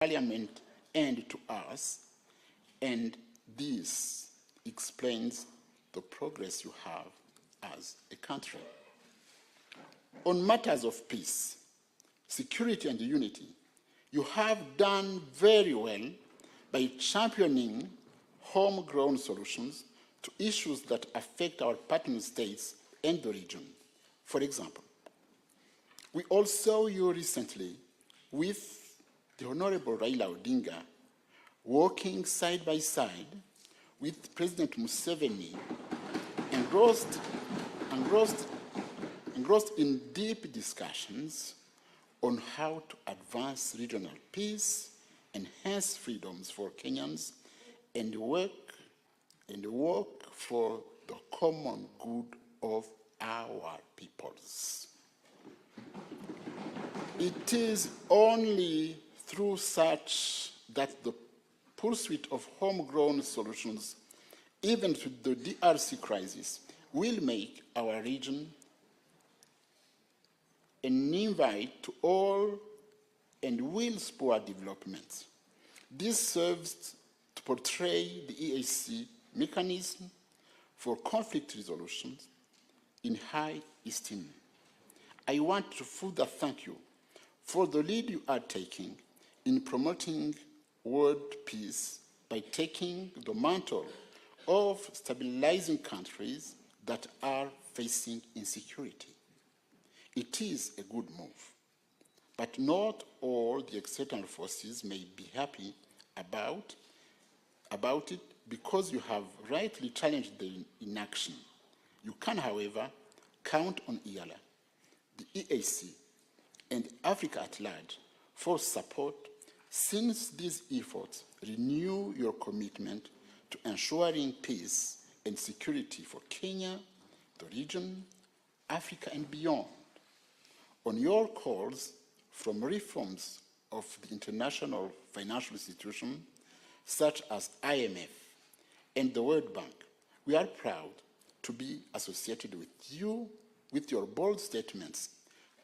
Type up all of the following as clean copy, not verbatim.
Parliament and to us, and this explains the progress you have as a country. On matters of peace, security, and unity, you have done very well by championing homegrown solutions to issues that affect our partner states and the region. For example, we all saw you recently with the Honorable Raila Odinga working side by side with President Museveni, engrossed in deep discussions on how to advance regional peace, enhance freedoms for Kenyans, and work for the common good of our peoples. It is only through such that the pursuit of homegrown solutions, even to the DRC crisis, will make our region an invite to all and will spur development. This serves to portray the EAC mechanism for conflict resolution in high esteem. I want to further thank you for the lead you are taking in promoting world peace by taking the mantle of stabilizing countries that are facing insecurity. It is a good move, but not all the external forces may be happy about it because you have rightly challenged the inaction. You can, however, count on EALA, the EAC, and Africa at large for support, since these efforts renew your commitment to ensuring peace and security for Kenya, the region, Africa, and beyond. On your calls from reforms of the international financial institutions, such as IMF and the World Bank, we are proud to be associated with you with your bold statements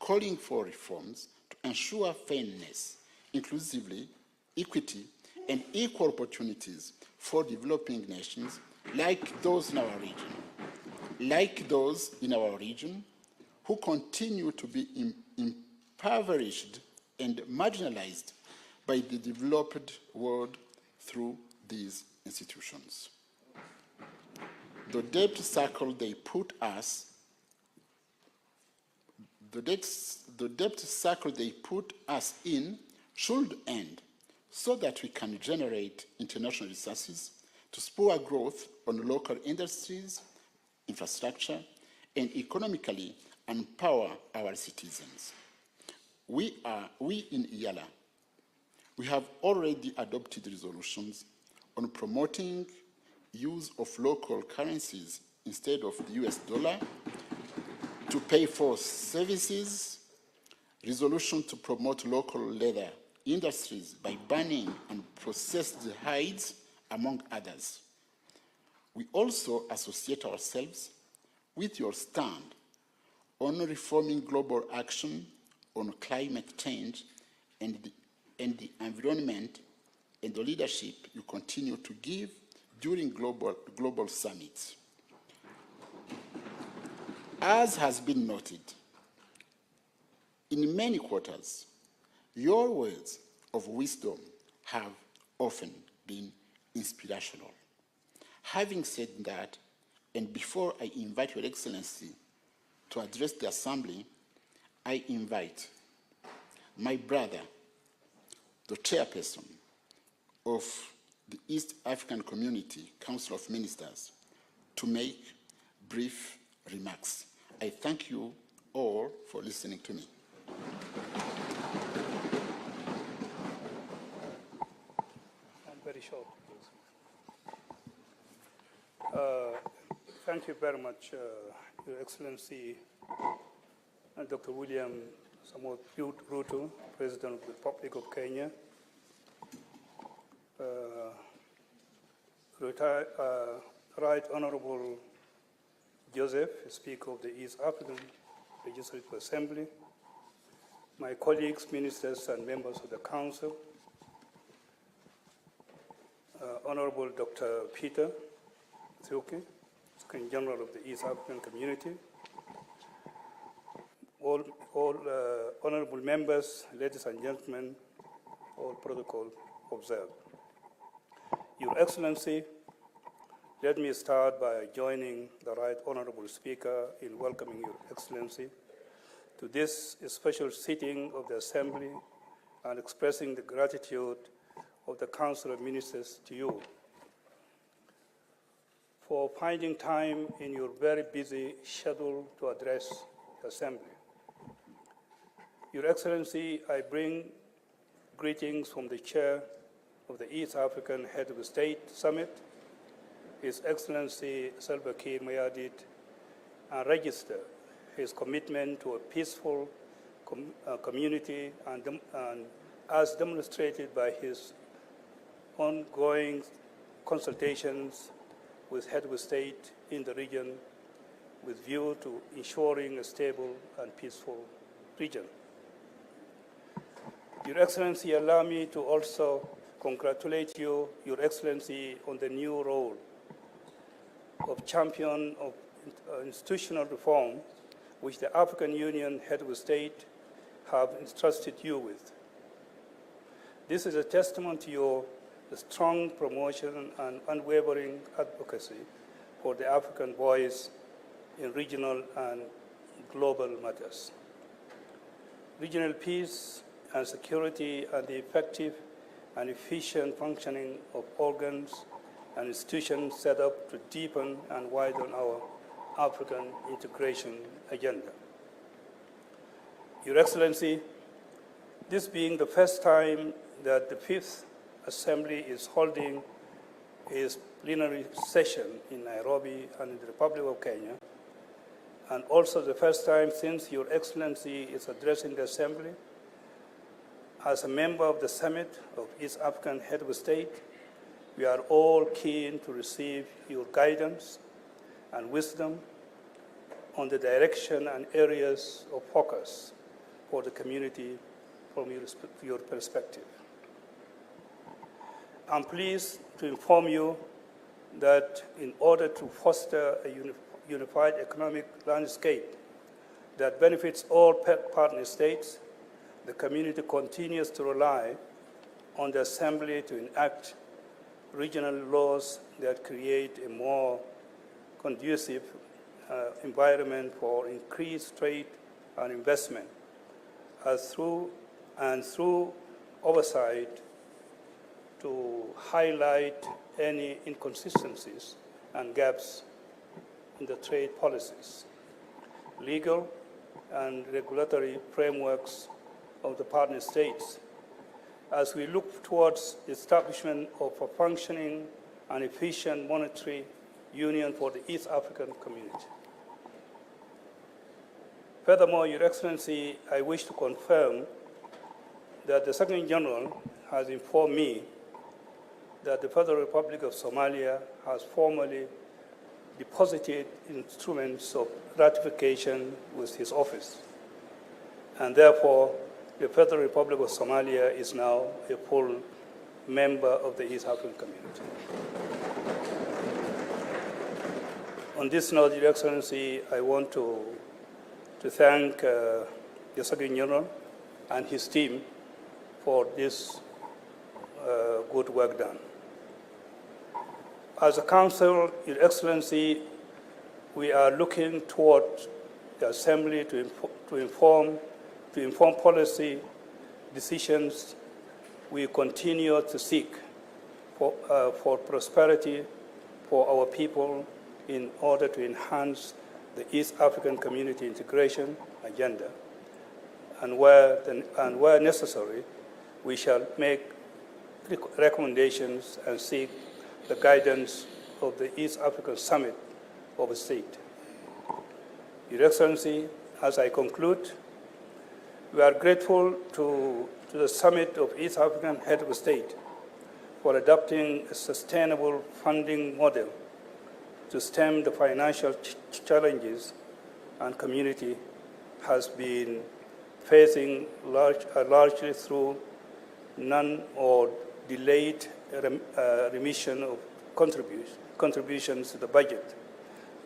calling for reforms to ensure fairness, inclusivity, equity, and equal opportunities for developing nations like those in our region, who continue to be impoverished and marginalized by the developed world through these institutions. The debt cycle they put us in should end so that we can generate international resources to spur growth on local industries, infrastructure, and economically empower our citizens. We in EALA, we have already adopted resolutions on promoting use of local currencies instead of the US dollar to pay for services, resolution to promote local leather industries by banning unprocessed hides, among others. We also associate ourselves with your stand on reforming global action on climate change and the environment, and the leadership you continue to give during global summits. As has been noted, in many quarters, your words of wisdom have often been inspirational. Having said that, and before I invite Your Excellency to address the Assembly, I invite my brother, the chairperson of the East African Community Council of Ministers, to make brief remarks. I thank you all for listening to me. I'm very short, thank you very much, Your Excellency, Dr. William Samoei Ruto, President of the Republic of Kenya, Right Honorable Joseph, Speaker of the East African Legislative Assembly, my colleagues, ministers, and members of the Council, Honorable Dr. Peter Thiuki, Secretary General of the East African Community, all honorable members, ladies and gentlemen, all protocol observed. Your Excellency, let me start by joining the Right Honorable Speaker in welcoming Your Excellency to this special sitting of the Assembly and expressing the gratitude of the Council of Ministers to you for finding time in your very busy schedule to address the Assembly. Your Excellency, I bring greetings from the Chair of the East African Head of State Summit, His Excellency Salva Kiir Mayardit, and register his commitment to a peaceful community and as demonstrated by his ongoing consultations with head of state in the region with view to ensuring a stable and peaceful region. Your Excellency, allow me to also congratulate you, Your Excellency, on the new role of champion of institutional reform which the African Union head of state have entrusted you with. This is a testament to your strong promotion and unwavering advocacy for the African voice in regional and global matters. Regional peace and security and the effective and efficient functioning of organs and institutions set up to deepen and widen our African integration agenda. Your Excellency, this being the first time that the Fifth Assembly is holding its plenary session in Nairobi and in the Republic of Kenya, and also the first time since Your Excellency is addressing the Assembly, as a member of the Summit of East African Head of State, we are all keen to receive your guidance and wisdom on the direction and areas of focus for the community from your perspective. I'm pleased to inform you that in order to foster a unified economic landscape that benefits all partner states, the community continues to rely on the Assembly to enact regional laws that create a more conducive environment for increased trade and investment, through oversight to highlight any inconsistencies and gaps in the trade policies, legal and regulatory frameworks of the partner states, as we look towards the establishment of a functioning and efficient monetary union for the East African community. Furthermore, Your Excellency, I wish to confirm that the Secretary General has informed me that the Federal Republic of Somalia has formally deposited instruments of ratification with his office, and therefore the Federal Republic of Somalia is now a full member of the East African community. On this note, Your Excellency, I want to thank the Secretary General and his team for this good work done. As a Council, Your Excellency, we are looking toward the Assembly to inform policy decisions we continue to seek for prosperity for our people in order to enhance the East African community integration agenda. And where necessary, we shall make recommendations and seek the guidance of the East African Summit of State. Your Excellency, as I conclude, we are grateful to the Summit of East African Head of State for adopting a sustainable funding model to stem the financial challenges and community has been facing largely through none or delayed remission of contributions to the budget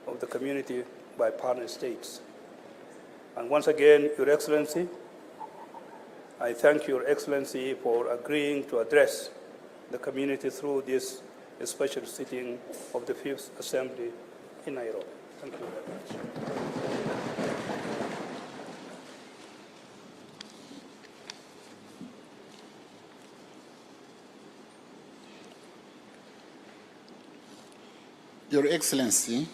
of the community by partner states. And once again, Your Excellency, I thank Your Excellency for agreeing to address the community through this special sitting of the Fifth Assembly in Nairobi. Thank you very much. Your Excellency,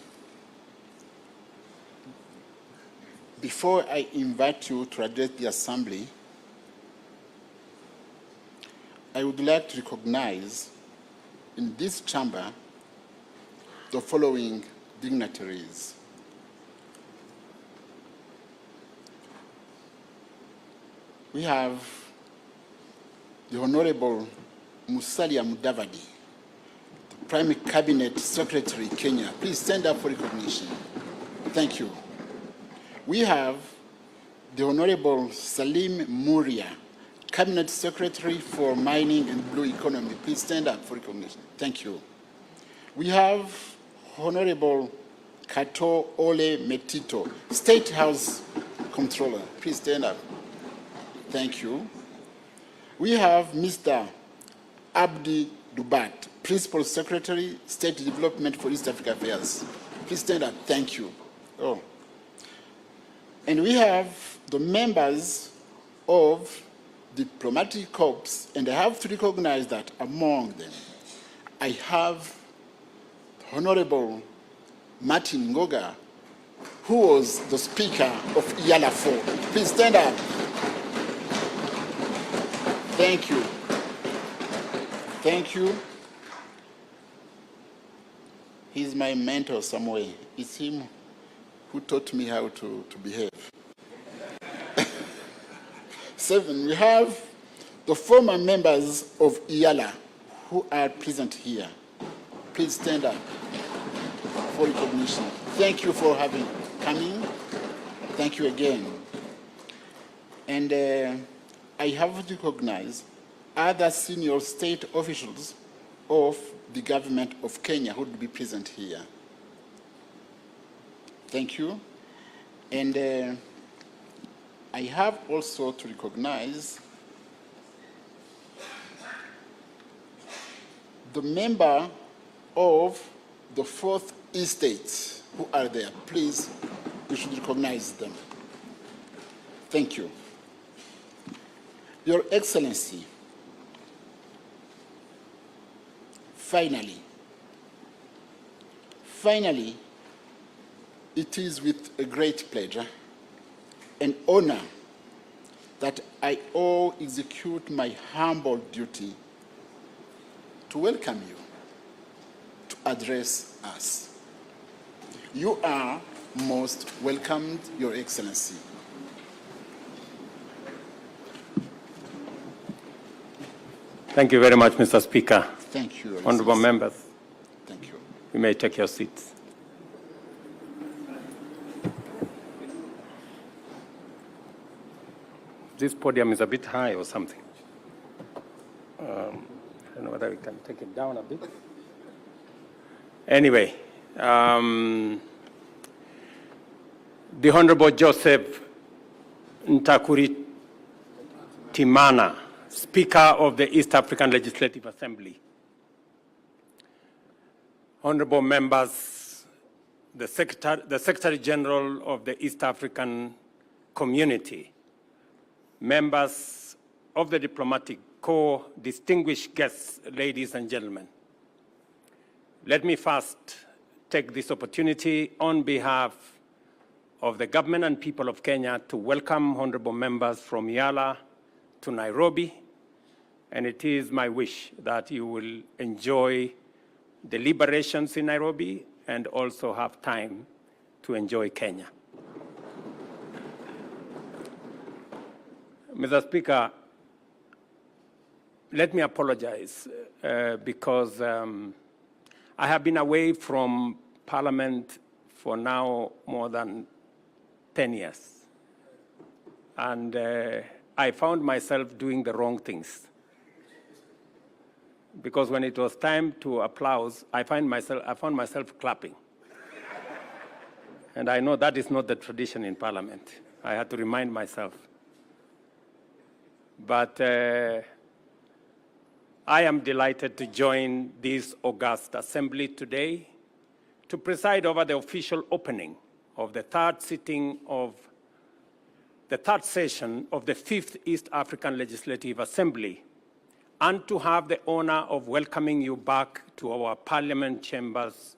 before I invite you to address the Assembly, I would like to recognize in this chamber the following dignitaries. We have the Honorable Musalia Mudavadi, the Prime Cabinet Secretary, Kenya. Please stand up for recognition. Thank you. We have the Honorable Salim Muria, Cabinet Secretary for Mining and Blue Economy. Please stand up for recognition. Thank you. We have Honorable Kato Ole Metito, State House Controller. Please stand up. Thank you. We have Mr. Abdi Dubat, Principal Secretary, State Development for East Africa Affairs. Please stand up. Thank you. Oh. And we have the members of diplomatic corps, and I have to recognize that among them, I have Honorable Martin Ngoga, who was the Speaker of IALA 4. Please stand up. Thank you. Thank you. He's my mentor somewhere. It's him who taught me how to behave. 7, we have the former members of IALA who are present here. Please stand up for recognition. Thank you for coming. Thank you again. And I have to recognize other senior state officials of the government of Kenya who would be present here. Thank you. And I have also to recognize the member of the 4th estate who are there. Please, we should recognize them. Thank you. Your Excellency, finally, it is with a great pleasure and honor that I all execute my humble duty to welcome you to address us. You are most welcomed, Your Excellency. Thank you very much, Mr. Speaker. Thank you, Your Honorable Excellency. members, Thank you. you may take your seats. This podium is a bit high or something. I don't know whether we can take it down a bit. Anyway, the Honorable Joseph Ntakuri Timana, Speaker of the East African Legislative Assembly. Honorable members, the Secretary General of the East African Community, members of the Diplomatic Corps, distinguished guests, ladies and gentlemen. Let me first take this opportunity on behalf of the government and people of Kenya to welcome honorable members from IALA to Nairobi, and it is my wish that you will enjoy deliberations in Nairobi and also have time to enjoy Kenya. Mr. Speaker, let me apologize because I have been away from Parliament for now more than 10 years. And I found myself doing the wrong things. because when it was time to applause, I found myself clapping. And I know that is not the tradition in Parliament. I had to remind myself. But I am delighted to join this august assembly today to preside over the official opening of the third session of the 5th East African Legislative Assembly, and to have the honor of welcoming you back to our Parliament chambers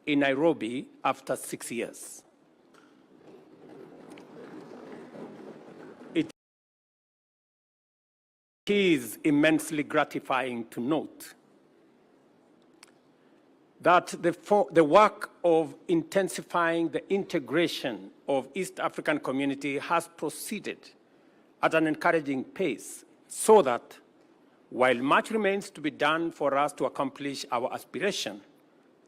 in Nairobi after 6 years. It is immensely gratifying to note that the work of intensifying the integration of East African community has proceeded at an encouraging pace, so that while much remains to be done for us to accomplish our aspiration,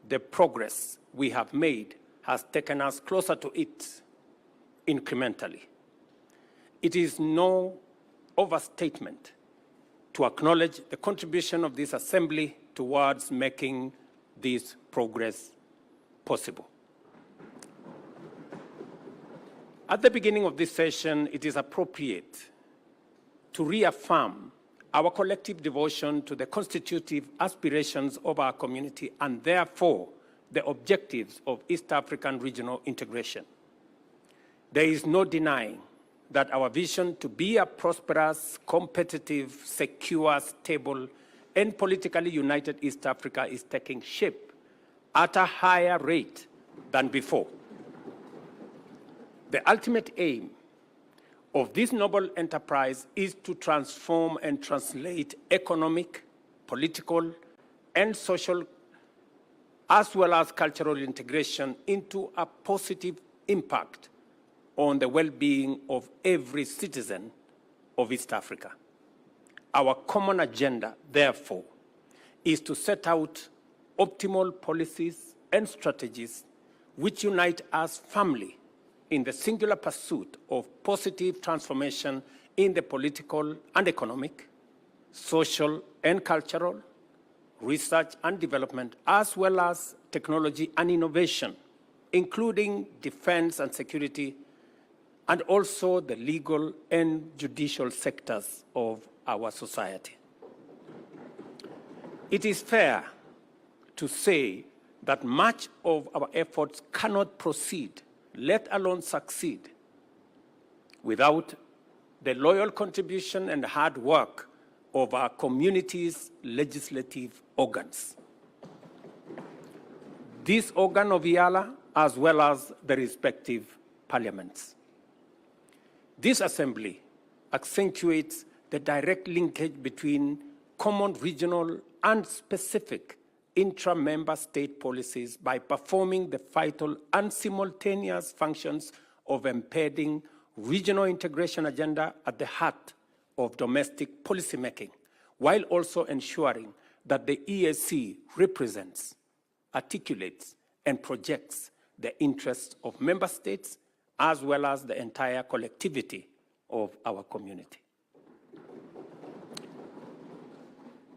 the progress we have made has taken us closer to it incrementally. It is no overstatement to acknowledge the contribution of this assembly towards making this progress possible. At the beginning of this session, it is appropriate to reaffirm our collective devotion to the constitutive aspirations of our community and therefore the objectives of East African regional integration. There is no denying that our vision to be a prosperous, competitive, secure, stable, and politically united East Africa is taking shape at a higher rate than before. The ultimate aim of this noble enterprise is to transform and translate economic, political, and social, as well as cultural integration into a positive impact on the well-being of every citizen of East Africa. Our common agenda, therefore, is to set out optimal policies and strategies which unite us firmly in the singular pursuit of positive transformation in the political and economic, social and cultural, research and development, as well as technology and innovation, including defense and security, and also the legal and judicial sectors of our society. It is fair to say that much of our efforts cannot proceed, let alone succeed, without the loyal contribution and hard work of our community's legislative organs. This organ of IALA, as well as the respective parliaments. This assembly accentuates the direct linkage between common regional and specific intra-member state policies by performing the vital and simultaneous functions of embedding regional integration agenda at the heart of domestic policymaking, while also ensuring that the EAC represents, articulates, and projects the interests of member states as well as the entire collectivity of our community.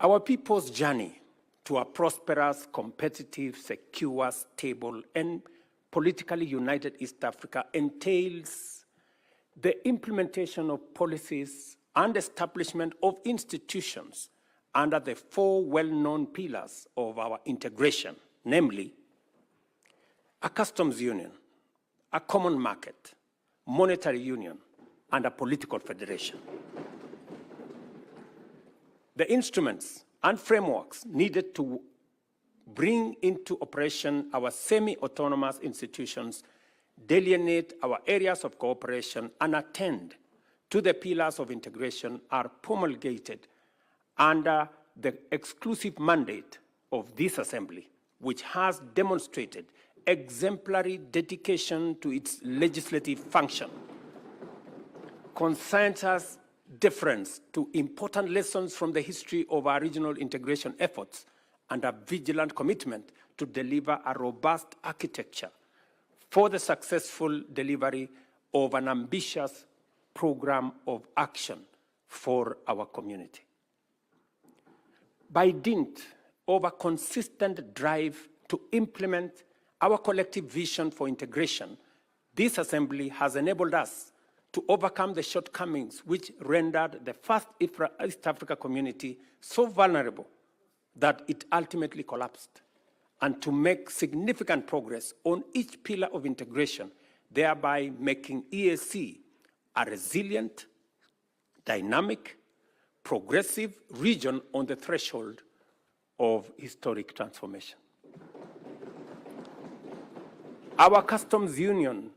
Our people's journey to a prosperous, competitive, secure, stable, and politically united East Africa entails the implementation of policies and establishment of institutions under the four well-known pillars of our integration, namely a customs union, a common market, monetary union, and a political federation. The instruments and frameworks needed to bring into operation our semi-autonomous institutions delineate our areas of cooperation and attend to the pillars of integration are promulgated under the exclusive mandate of this assembly, which has demonstrated exemplary dedication to its legislative function, consensus deference to important lessons from the history of our regional integration efforts, and a vigilant commitment to deliver a robust architecture for the successful delivery of an ambitious program of action for our community. by dint of a consistent drive to implement our collective vision for integration, this assembly has enabled us to overcome the shortcomings which rendered the first East Africa community so vulnerable that it ultimately collapsed, and to make significant progress on each pillar of integration, thereby making EAC a resilient, dynamic, progressive region on the threshold of historic transformation. Our customs union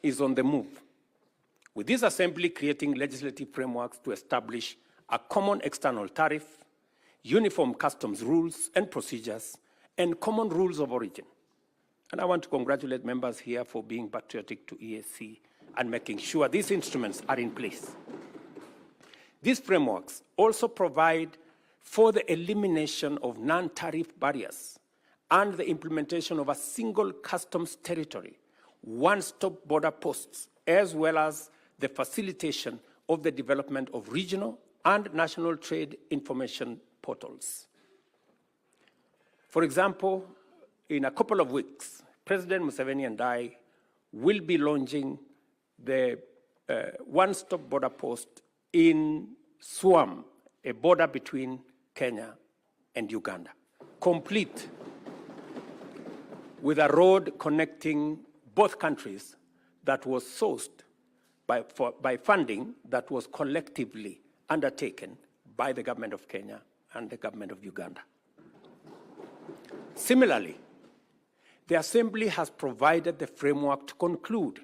is on the move, with this assembly creating legislative frameworks to establish a common external tariff, uniform customs rules and procedures, and common rules of origin. And I want to congratulate members here for being patriotic to EAC and making sure these instruments are in place. These frameworks also provide for the elimination of non-tariff barriers and the implementation of a single customs territory, one-stop border posts, as well as the facilitation of the development of regional and national trade information portals. For example, in a couple of weeks, President Museveni and I will be launching the one-stop border post in Swam, a border between Kenya and Uganda, complete with a road connecting both countries that was sourced by funding that was collectively undertaken by the government of Kenya and the government of Uganda. Similarly, the Assembly has provided the framework to conclude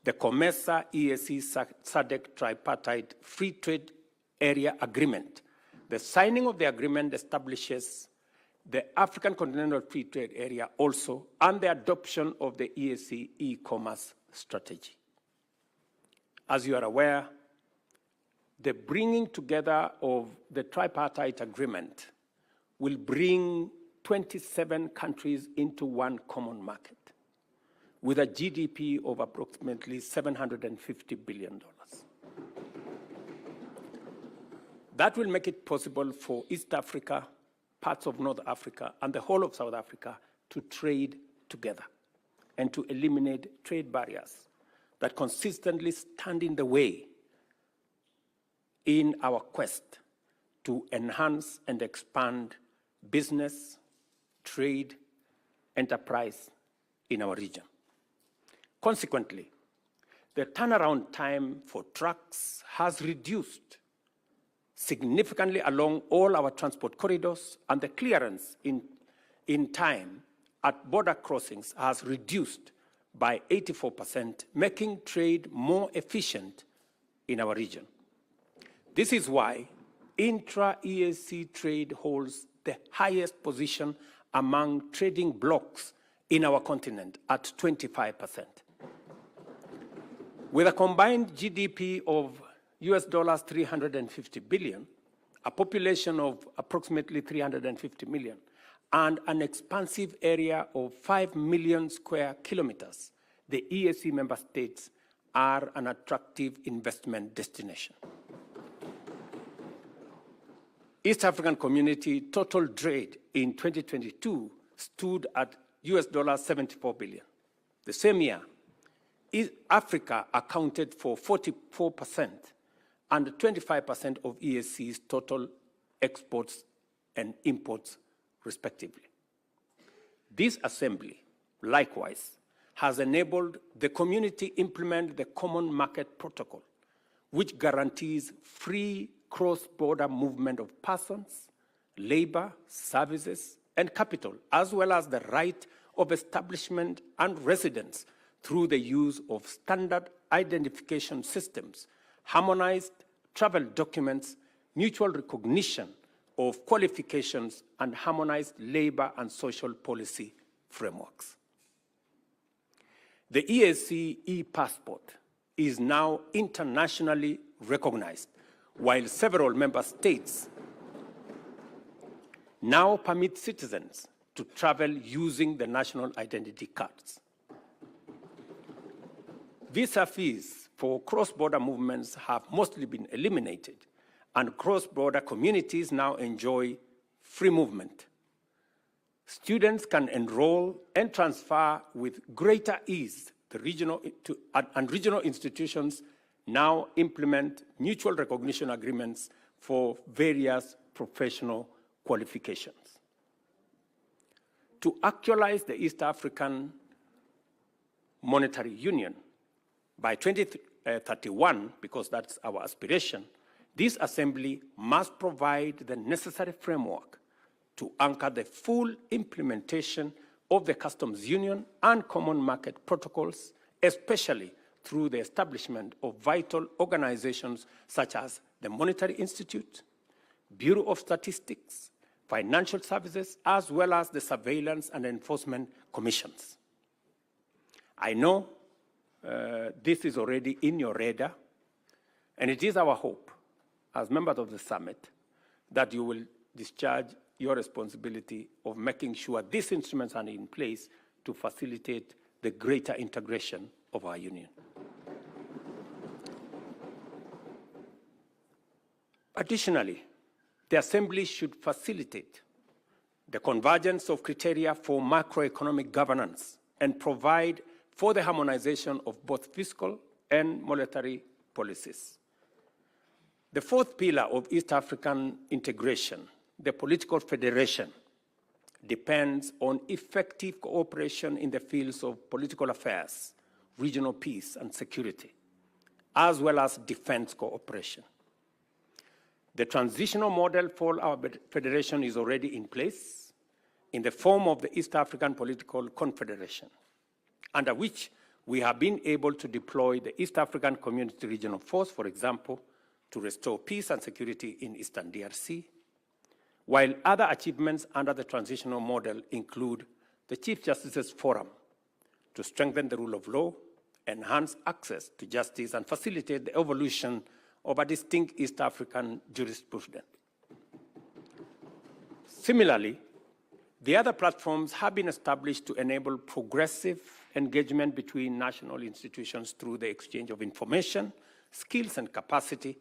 the COMESA EAC SADC Tripartite Free Trade Area Agreement. The signing of the agreement establishes the African Continental Free Trade Area also, and the adoption of the EAC e-commerce strategy. As you are aware, the bringing together of the tripartite agreement will bring 27 countries into one common market with a GDP of approximately $750 billion. That will make it possible for East Africa, parts of North Africa, and the whole of South Africa to trade together and to eliminate trade barriers that consistently stand in the way in our quest to enhance and expand business, trade, enterprise in our region. Consequently, the turnaround time for trucks has reduced significantly along all our transport corridors, and the clearance in time at border crossings has reduced by 84%, making trade more efficient in our region. This is why intra-EAC trade holds the highest position among trading blocs in our continent at 25%. With a combined GDP of US dollars 350 billion, a population of approximately 350 million, and an expansive area of 5 million square kilometers, the EAC member states are an attractive investment destination. East African Community total trade in 2022 stood at US dollars 74 billion. The same year, Africa accounted for 44% and 25% of EAC's total exports and imports, respectively. This assembly, likewise, has enabled the community implement the Common Market Protocol, which guarantees free cross-border movement of persons, labor, services, and capital, as well as the right of establishment and residence through the use of standard identification systems, harmonized travel documents, mutual recognition of qualifications, and harmonized labor and social policy frameworks. The EAC e-passport is now internationally recognized, while several member states now permit citizens to travel using the national identity cards. Visa fees for cross-border movements have mostly been eliminated, and cross-border communities now enjoy free movement. Students can enroll and transfer with greater ease. Regional institutions now implement mutual recognition agreements for various professional qualifications. To actualize the East African Monetary Union by 2031, because that's our aspiration, this assembly must provide the necessary framework to anchor the full implementation of the customs union and common market protocols, especially through the establishment of vital organizations such as the Monetary Institute, Bureau of Statistics, Financial Services, as well as the Surveillance and Enforcement Commissions. I know this is already in your radar, and it is our hope, as members of the summit, that you will discharge your responsibility of making sure these instruments are in place to facilitate the greater integration of our union. Additionally, the Assembly should facilitate the convergence of criteria for macroeconomic governance and provide for the harmonization of both fiscal and monetary policies. The fourth pillar of East African integration, the political federation, depends on effective cooperation in the fields of political affairs, regional peace and security, as well as defense cooperation. The transitional model for our federation is already in place in the form of the East African Political Confederation, under which we have been able to deploy the East African Community Regional Force, for example, to restore peace and security in Eastern DRC, while other achievements under the transitional model include the Chief Justice's Forum to strengthen the rule of law, enhance access to justice, and facilitate the evolution of a distinct East African jurisprudence. Similarly, the other platforms have been established to enable progressive engagement between national institutions through the exchange of information, skills, and capacity,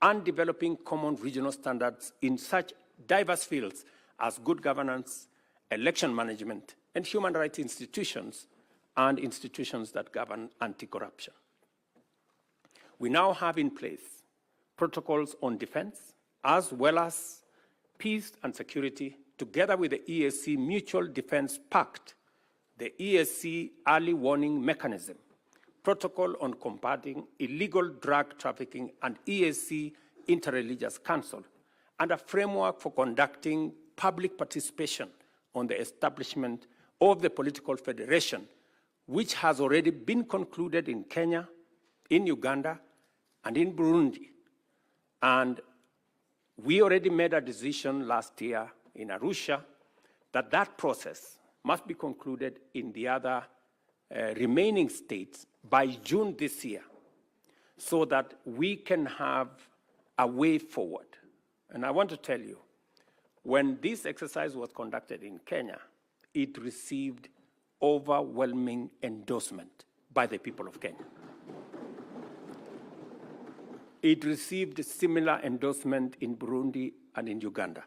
and developing common regional standards in such diverse fields as good governance, election management, and human rights institutions, and institutions that govern anti-corruption. We now have in place protocols on defense, as well as peace and security, together with the EAC Mutual Defense Pact, the EAC Early Warning Mechanism, Protocol on Combating Illegal Drug Trafficking, and EAC Interreligious Council, and a framework for conducting public participation on the establishment of the political federation, which has already been concluded in Kenya, in Uganda, and in Burundi. And we already made a decision last year in Arusha that that process must be concluded in the other remaining states by June this year, so that we can have a way forward. And I want to tell you, when this exercise was conducted in Kenya, it received overwhelming endorsement by the people of Kenya. It received similar endorsement in Burundi and in Uganda.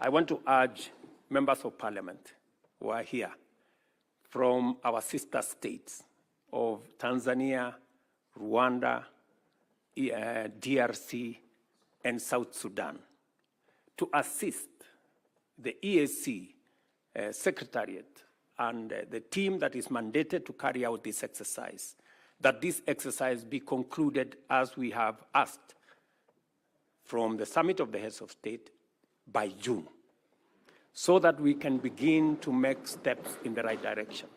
I want to urge members of parliament who are here from our sister states of Tanzania, Rwanda, DRC, and South Sudan to assist the EAC Secretariat and the team that is mandated to carry out this exercise, that this exercise be concluded as we have asked from the Summit of the Heads of State by June, so that we can begin to make steps in the right direction.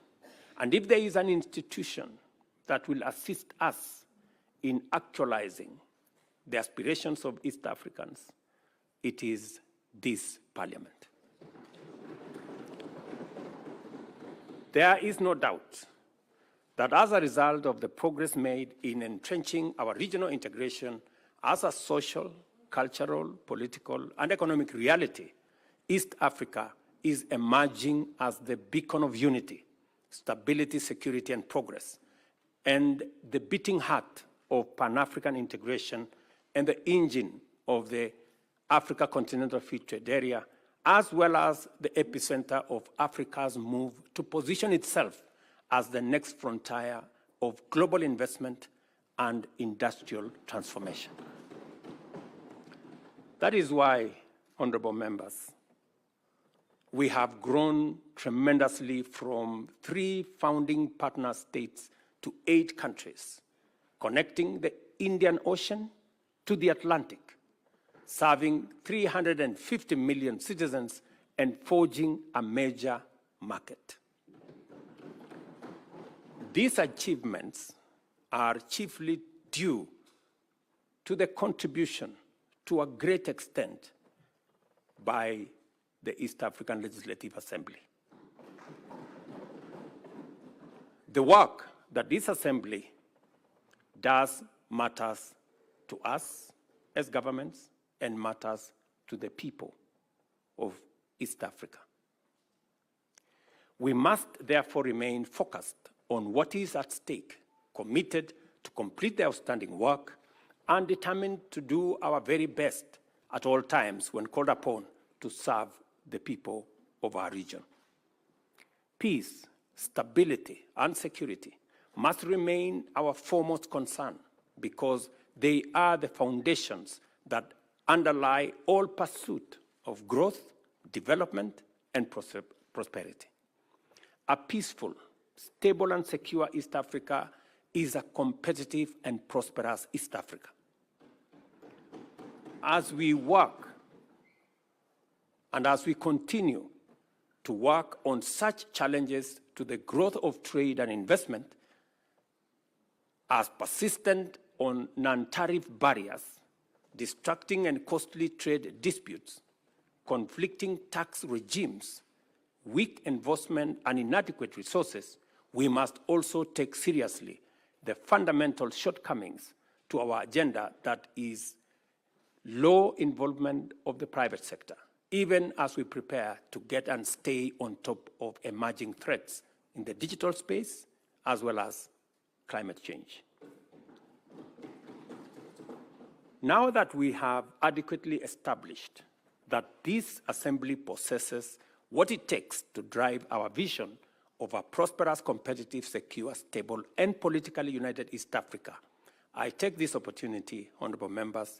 And if there is an institution that will assist us in actualizing the aspirations of East Africans, it is this parliament. There is no doubt that as a result of the progress made in entrenching our regional integration as a social, cultural, political, and economic reality, East Africa is emerging as the beacon of unity, stability, security, and progress, and the beating heart of Pan-African integration and the engine of the Africa Continental Free Trade Area, as well as the epicenter of Africa's move to position itself as the next frontier of global investment and industrial transformation. That is why, honorable members, we have grown tremendously from 3 founding partner states to 8 countries, connecting the Indian Ocean to the Atlantic, serving 350 million citizens and forging a major market. These achievements are chiefly due to the contribution, to a great extent, by the East African Legislative Assembly. The work that this assembly does matters to us as governments and matters to the people of East Africa. We must therefore remain focused on what is at stake, committed to complete the outstanding work, and determined to do our very best at all times when called upon to serve the people of our region. Peace, stability, and security must remain our foremost concern because they are the foundations that underlie all pursuit of growth, development, and prosperity. A peaceful, stable, and secure East Africa is a competitive and prosperous East Africa. As we work and as we continue to work on such challenges to the growth of trade and investment, as persistent on non-tariff barriers, distracting and costly trade disputes, conflicting tax regimes, weak enforcement, and inadequate resources, we must also take seriously the fundamental shortcomings to our agenda, that is low involvement of the private sector, even as we prepare to get and stay on top of emerging threats in the digital space as well as climate change. Now that we have adequately established that this assembly possesses what it takes to drive our vision of a prosperous, competitive, secure, stable, and politically united East Africa, I take this opportunity, honorable members,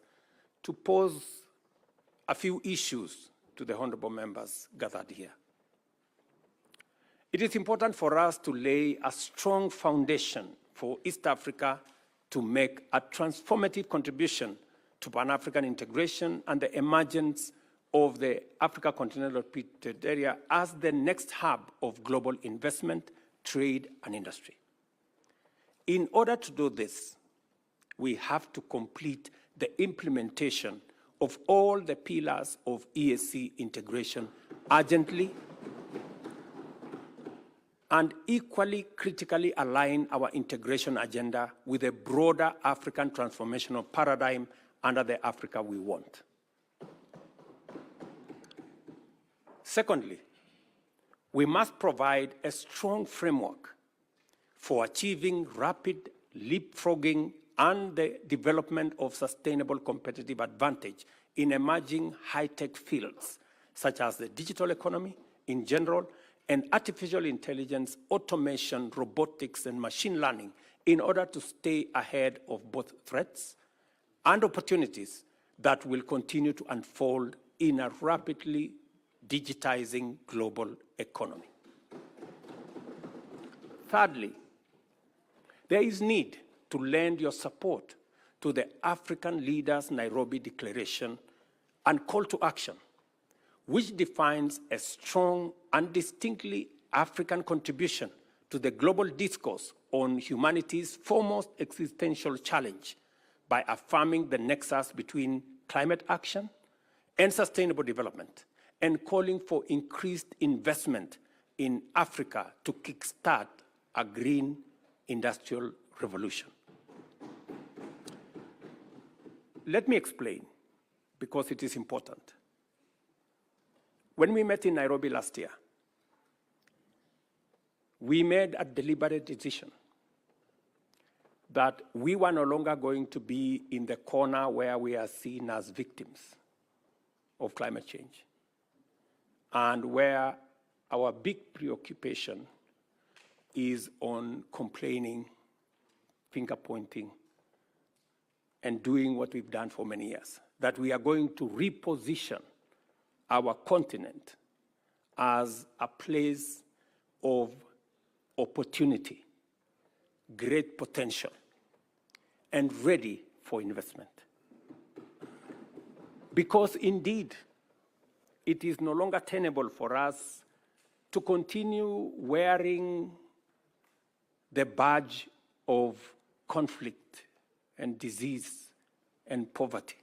to pose a few issues to the honorable members gathered here. It is important for us to lay a strong foundation for East Africa to make a transformative contribution to Pan-African integration and the emergence of the Africa Continental Free Trade Area as the next hub of global investment, trade, and industry. In order to do this, we have to complete the implementation of all the pillars of EAC integration urgently and equally critically align our integration agenda with a broader African transformational paradigm under the Africa we want. Secondly, we must provide a strong framework for achieving rapid leapfrogging and the development of sustainable competitive advantage in emerging high-tech fields, such as the digital economy in general, and artificial intelligence, automation, robotics, and machine learning in order to stay ahead of both threats and opportunities that will continue to unfold in a rapidly digitizing global economy. Thirdly, there is need to lend your support to the African Leaders Nairobi Declaration and Call to Action, which defines a strong and distinctly African contribution to the global discourse on humanity's foremost existential challenge by affirming the nexus between climate action and sustainable development, and calling for increased investment in Africa to kickstart a green industrial revolution. Let me explain, because it is important. When we met in Nairobi last year, we made a deliberate decision that we were no longer going to be in the corner where we are seen as victims, of climate change, and where our big preoccupation is on complaining, finger pointing, and doing what we've done for many years, that we are going to reposition our continent as a place of opportunity, great potential, and ready for investment. Because indeed, it is no longer tenable for us to continue wearing the badge of conflict and disease and poverty,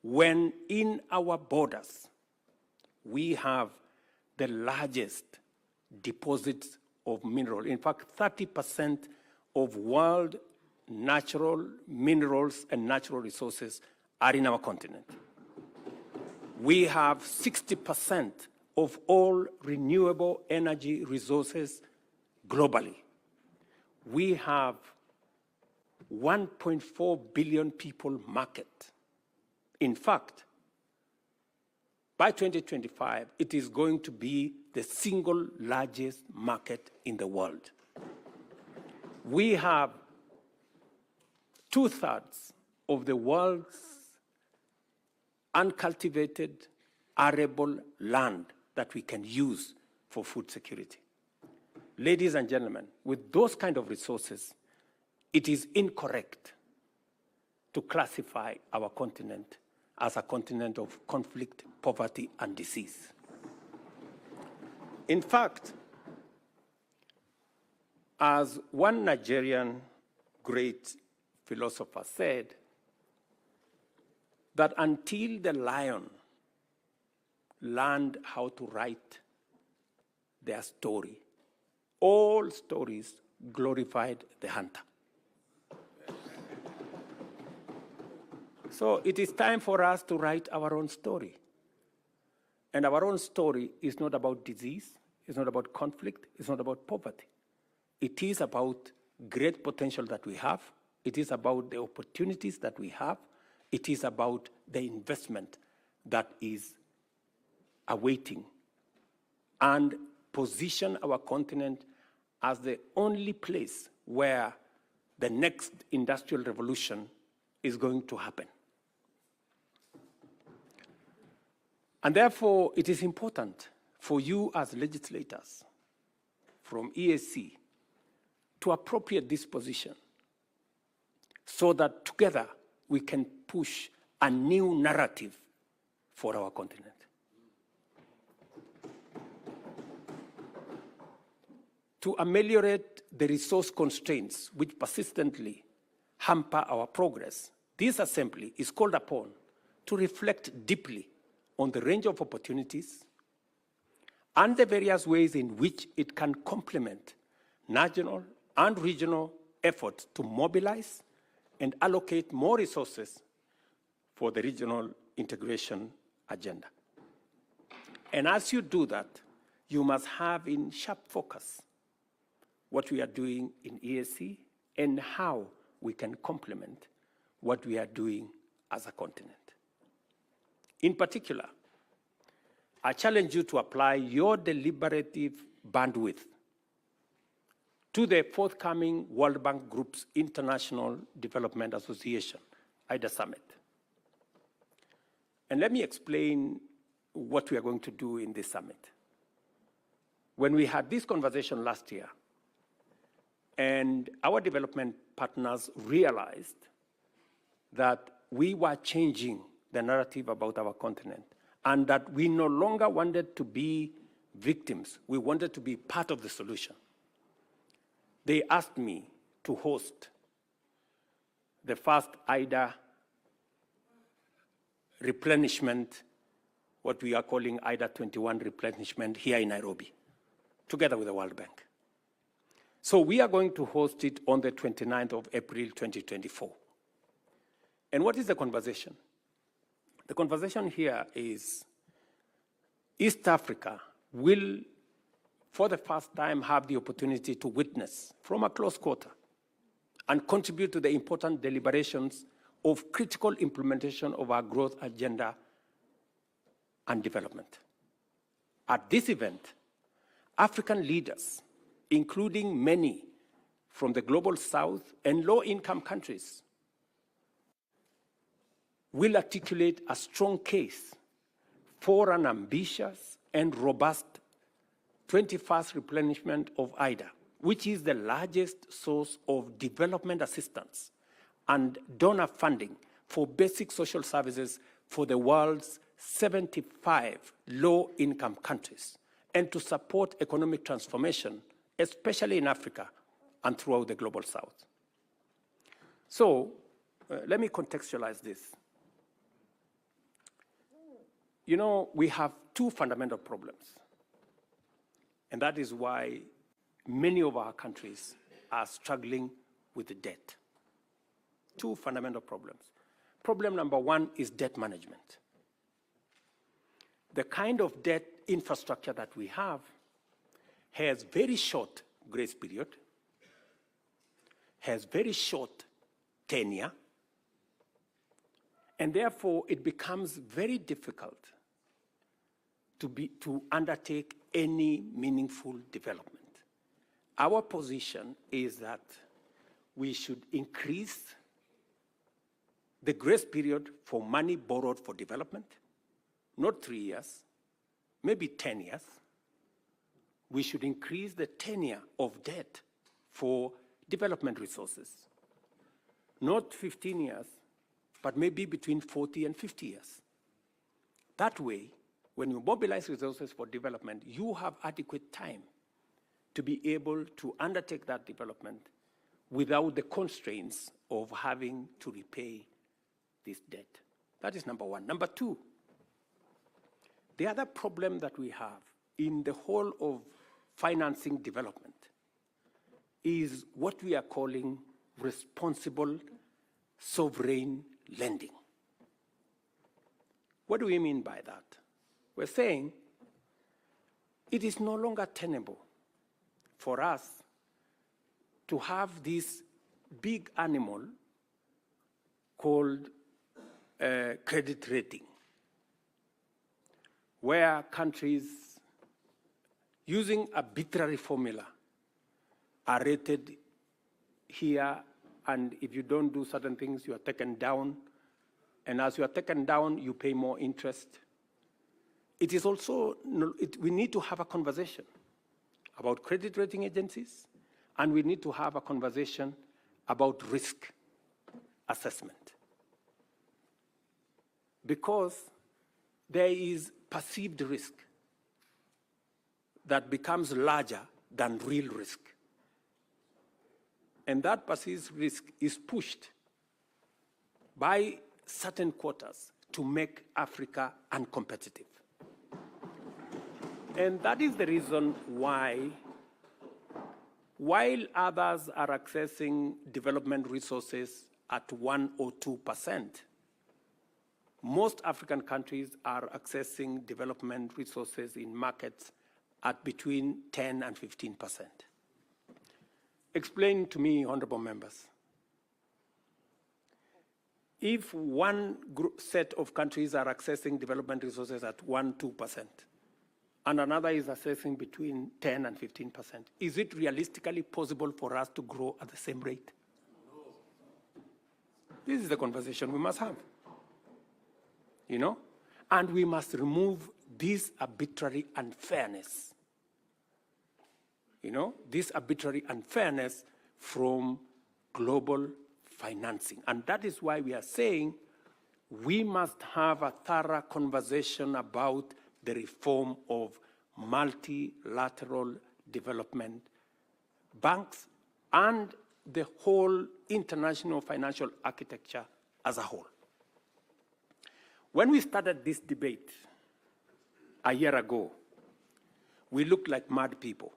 when in our borders we have the largest deposits of mineral. In fact, 30% of world natural minerals and natural resources are in our continent. We have 60% of all renewable energy resources globally. We have 1.4 billion people market. In fact, by 2025, it is going to be the single largest market in the world. We have 2/3 of the world's uncultivated, arable land that we can use for food security. Ladies and gentlemen, with those kind of resources, it is incorrect to classify our continent as a continent of conflict, poverty, and disease. In fact, as one Nigerian great philosopher said, that until the lion learned how to write their story, all stories glorified the hunter. So it is time for us to write our own story. And our own story is not about disease, it's not about conflict, it's not about poverty. It is about great potential that we have. It is about the opportunities that we have. It is about the investment that is awaiting, and position our continent as the only place where the next industrial revolution is going to happen. And therefore, it is important for you as legislators from EAC to appropriate this position so that together we can push a new narrative for our continent. To ameliorate the resource constraints which persistently hamper our progress, this assembly is called upon to reflect deeply on the range of opportunities and the various ways in which it can complement national and regional efforts to mobilize and allocate more resources for the regional integration agenda. And as you do that, you must have in sharp focus what we are doing in EAC and how we can complement what we are doing as a continent. In particular, I challenge you to apply your deliberative bandwidth to the forthcoming World Bank Group's International Development Association, IDA Summit. And let me explain what we are going to do in this summit. When we had this conversation last year, and our development partners realized that we were changing the narrative about our continent, and that we no longer wanted to be victims, we wanted to be part of the solution. They asked me to host the first IDA replenishment, what we are calling IDA 21 replenishment here in Nairobi, together with the World Bank. So we are going to host it on the 29th of April, 2024. And what is the conversation? The conversation here is East Africa will, for the first time, have the opportunity to witness from a close quarter and contribute to the important deliberations of critical implementation of our growth agenda and development. At this event, African leaders, including many from the global south and low-income countries, will articulate a strong case for an ambitious and robust 21st replenishment of IDA, which is the largest source of development assistance and donor funding for basic social services for the world's 75 low-income countries, and to support economic transformation, especially in Africa and throughout the global south. So let me contextualize this. You know, we have two fundamental problems, and that is why many of our countries are struggling with the debt. Two fundamental problems. Problem number one is debt management. The kind of debt infrastructure that we have has very short grace period, has very short tenure, and therefore it becomes very difficult to undertake any meaningful development. Our position is that we should increase the grace period for money borrowed for development, not 3 years, maybe 10 years. We should increase the tenure of debt for development resources, not 15 years, but maybe between 40 and 50 years. That way, when you mobilize resources for development, you have adequate time to be able to undertake that development without the constraints of having to repay this debt. That is number one. Number two, the other problem that we have in the whole of financing development is what we are calling responsible sovereign lending. What do we mean by that? We're saying it is no longer tenable for us to have this big animal called credit rating, where countries using arbitrary formula are rated here, and if you don't do certain things, you are taken down, and as you are taken down, you pay more interest. It is also, we need to have a conversation about credit rating agencies, and we need to have a conversation about risk assessment. Because there is perceived risk that becomes larger than real risk. And that perceived risk is pushed by certain quotas to make Africa uncompetitive. And that is the reason why, while others are accessing development resources at 1 or 2%, most African countries are accessing development resources in markets at between 10 and 15%. Explain to me, honorable members, if one set of countries are accessing development resources at 1, 2%, and another is accessing between 10 and 15%, is it realistically possible for us to grow at the same rate? No. This is the conversation we must have. You know? And we must remove this arbitrary unfairness. You know, this arbitrary unfairness from global financing. And that is why we are saying we must have a thorough conversation about the reform of multilateral development banks and the whole international financial architecture as a whole. When we started this debate a year ago, we looked like mad people.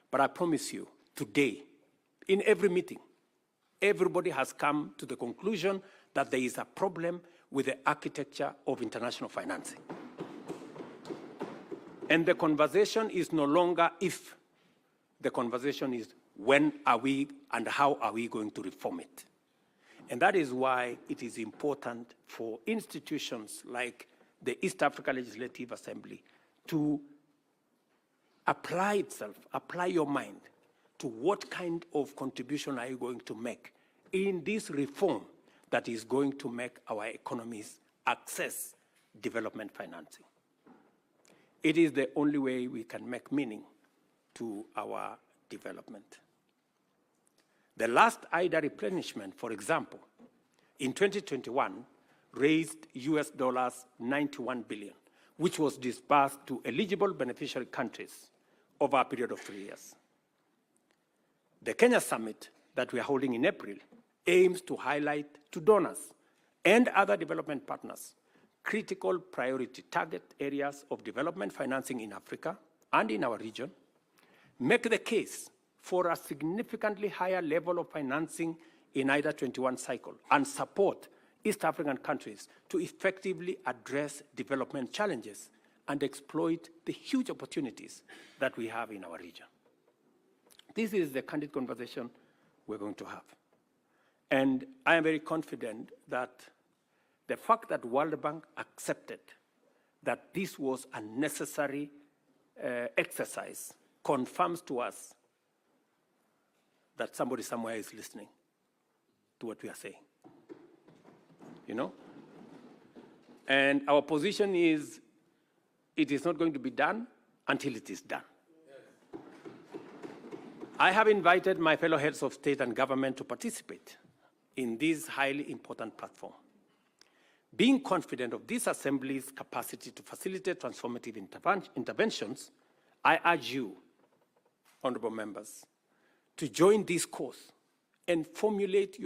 But I promise you, today, in every meeting, everybody has come to the conclusion that there is a problem with the architecture of international financing. And the conversation is no longer if, the conversation is when are we and how are we going to reform it. And that is why it is important for institutions like the East Africa Legislative Assembly to apply itself, apply your mind to what kind of contribution are you going to make in this reform that is going to make our economies access development financing. It is the only way we can make meaning to our development. The last IDA replenishment, for example, in 2021 raised US dollars 91 billion, which was disbursed to eligible beneficiary countries over a period of 3 years. The Kenya Summit that we are holding in April aims to highlight to donors and other development partners critical priority target areas of development financing in Africa and in our region, make the case for a significantly higher level of financing in either 21 cycle, and support East African countries to effectively address development challenges and exploit the huge opportunities that we have in our region. This is the candid conversation we're going to have. And I am very confident that the fact that World Bank accepted that this was a necessary exercise confirms to us that somebody somewhere is listening to what we are saying. You know? And our position is, it is not going to be done until it is done. Yes. I have invited my fellow heads of state and government to participate in this highly important platform. Being confident of this Assembly's capacity to facilitate transformative interventions, I urge you, honorable members, to join this course and formulate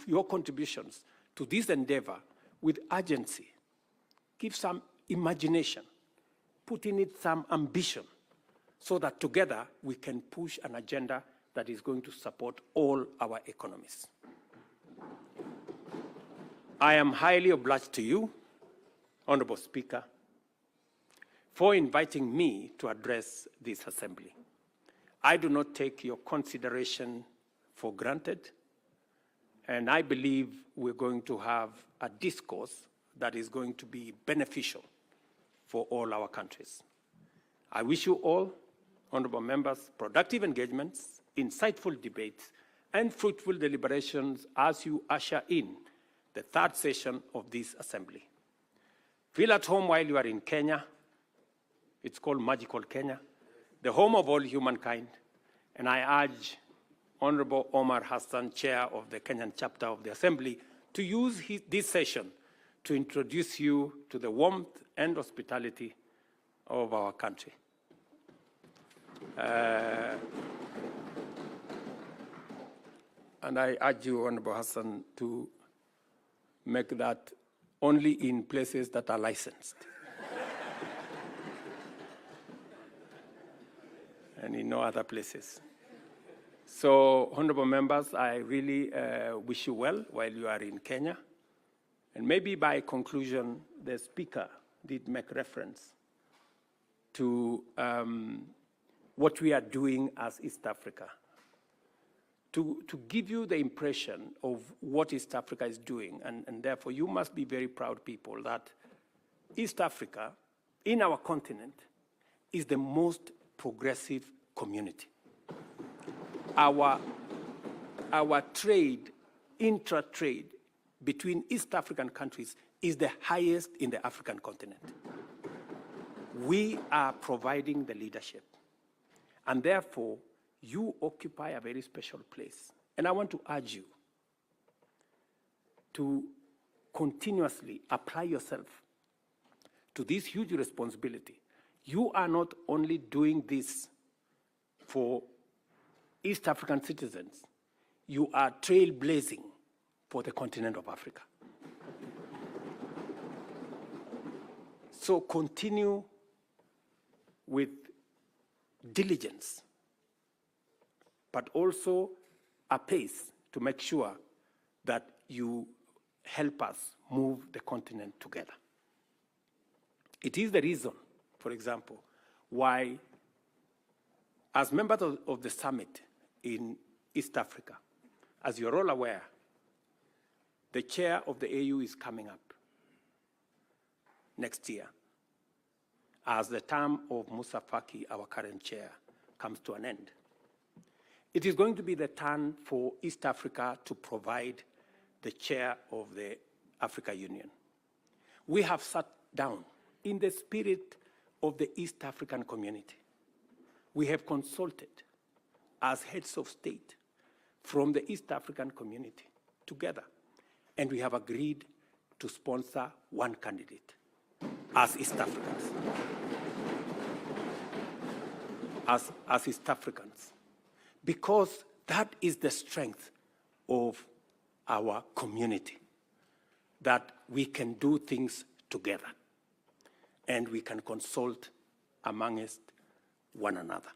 your contributions to this endeavor with urgency. Give some imagination, put in it some ambition, so that together we can push an agenda that is going to support all our economies. I am highly obliged to you, Honorable Speaker, for inviting me to address this Assembly. I do not take your consideration for granted, and I believe we're going to have a discourse that is going to be beneficial for all our countries. I wish you all, honorable members, productive engagements, insightful debates, and fruitful deliberations as you usher in the third session of this Assembly. Feel at home while you are in Kenya. It's called magical Kenya, the home of all humankind. And I urge Honorable Omar Hassan, Chair of the Kenyan chapter of the Assembly, to use this session to introduce you to the warmth and hospitality of our country. And I urge you, Honorable Hassan, to make that only in places that are licensed. And in no other places. So, honorable members, I really wish you well while you are in Kenya. And maybe by conclusion, the Speaker did make reference to what we are doing as East Africa. To give you the impression of what East Africa is doing, and therefore you must be very proud people that East Africa, in our continent, is the most progressive community. Our trade, intra-trade between East African countries is the highest in the African continent. We are providing the leadership, and therefore you occupy a very special place. And I want to urge you to continuously apply yourself to this huge responsibility. You are not only doing this for East African citizens, you are trailblazing for the continent of Africa. So continue with diligence, but also a pace to make sure that you help us move the continent together. It is the reason, for example, why, as members of the summit in East Africa, as you're all aware, the chair of the AU is coming up. next year, as the term of Musa Faki, our current chair, comes to an end. It is going to be the turn for East Africa to provide the chair of the Africa Union. We have sat down in the spirit of the East African community. We have consulted as heads of state from the East African community together, and we have agreed to sponsor one candidate as East Africans. As East Africans, because that is the strength of our community, that we can do things together and we can consult amongst one another.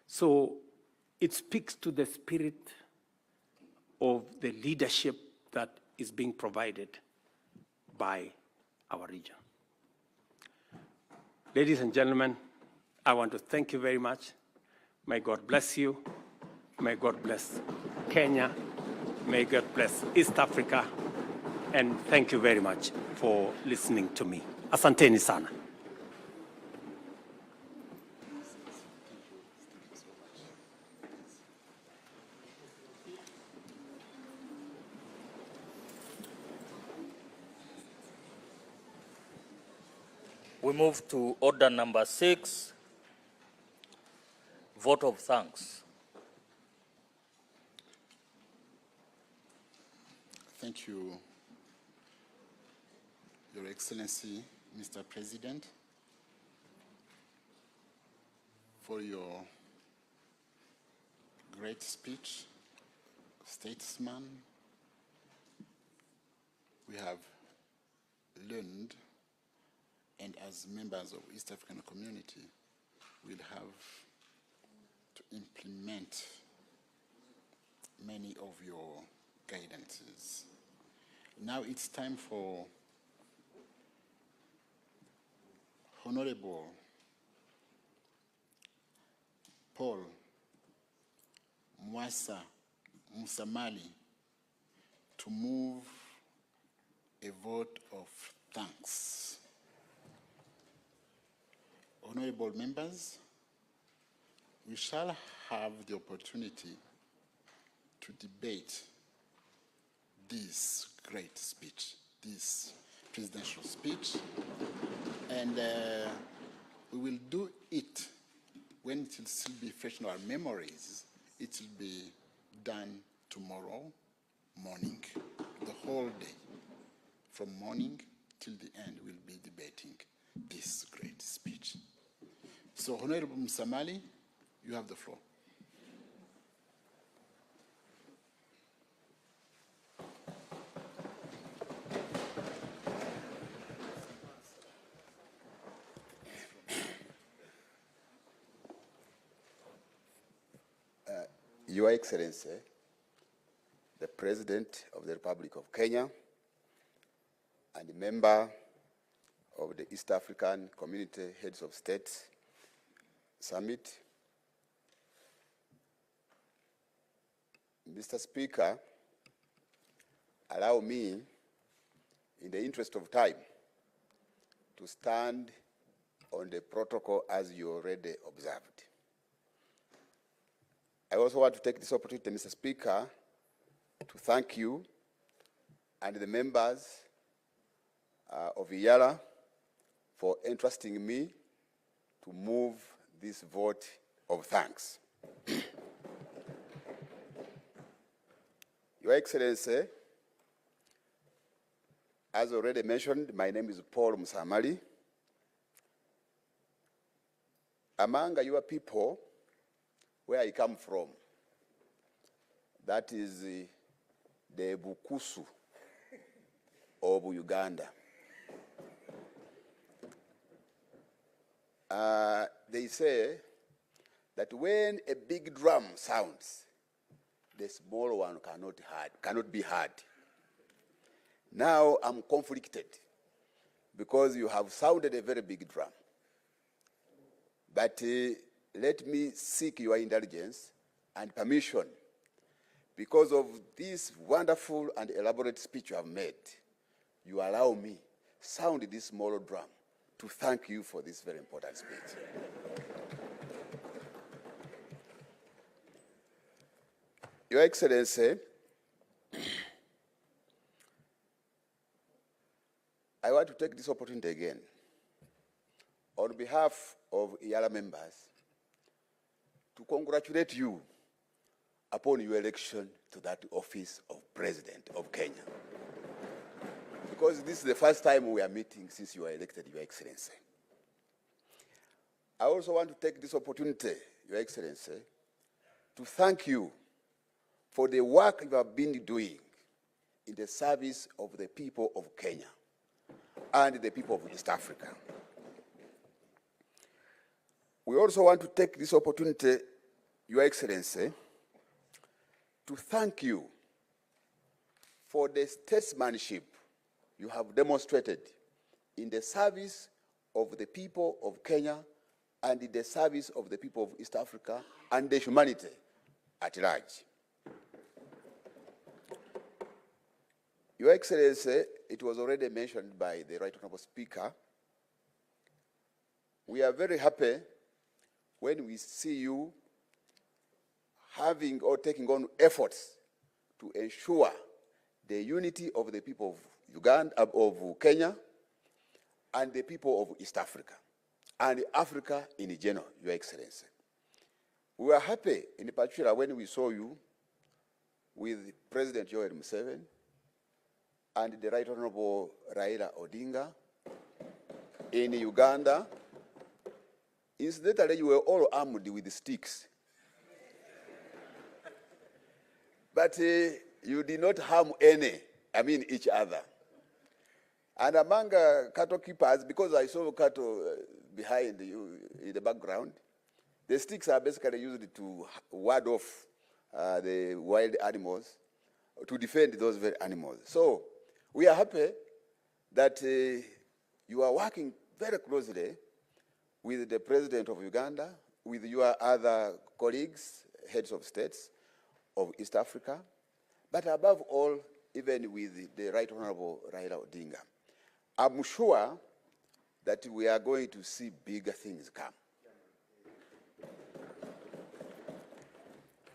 So it speaks to the spirit of the leadership that is being provided by our region. Ladies and gentlemen, I want to thank you very much. May God bless you. May God bless Kenya. May God bless East Africa. And thank you very much for listening to me. Asanteni sana. We move to order number 6, vote of thanks. Thank you, Your Excellency, Mr. President, for your great speech, statesman. We have learned, and as members of East African community, we'll have to implement many of your guidances. Now it's time for Honorable Paul Mwasa Musamali to move a vote of thanks. Honorable members, we shall have the opportunity to debate this great speech, this presidential speech, and we will do it when it will still be fresh in our memories. It will be done tomorrow morning, the whole day. From morning till the end, we'll be debating this great speech. So, Honorable Musamali, you have the floor. Your Excellency, the President of the Republic of Kenya and a member of the East African Community Heads of States Summit, Mr. Speaker, allow me, in the interest of time, to stand on the protocol as you already observed. I also want to take this opportunity, Mr. Speaker, to thank you and the members of IALA for entrusting me to move this vote of thanks. Your Excellency, as already mentioned, my name is Paul Musamali. Among your people, where I come from, that is the Bukusu of Uganda. They say that when a big drum sounds, the small one cannot be heard. Now I'm conflicted because you have sounded a very big drum. But let me seek your indulgence and permission because of this wonderful and elaborate speech you have made. You allow me sound this small drum to thank you for this very important speech. Your Excellency, I want to take this opportunity again, on behalf of IALA members, to congratulate you upon your election to that office of President of Kenya. Because this is the first time we are meeting since you are elected, Your Excellency. I also want to take this opportunity, Your Excellency, to thank you for the work you have been doing in the service of the people of Kenya and the people of East Africa. We also want to take this opportunity, Your Excellency, to thank you for the statesmanship you have demonstrated in the service of the people of Kenya and in the service of the people of East Africa and the humanity at large. Your Excellency, it was already mentioned by the Right Honorable Speaker, we are very happy when we see you having or taking on efforts to ensure the unity of the people of Uganda, of Kenya, and the people of East Africa, and Africa in general, Your Excellency. We were happy, in particular, when we saw you with President Yoweri Museveni and the Right Honorable Raila Odinga in Uganda. Incidentally, you were all armed with sticks. But you did not harm each other. And among cattle keepers, because I saw cattle behind you in the background, the sticks are basically used to ward off the wild animals, to defend those very animals. So we are happy that you are working very closely with the President of Uganda, with your other colleagues, heads of states of East Africa, but above all, even with the Right Honorable Raila Odinga. I'm sure that we are going to see bigger things come.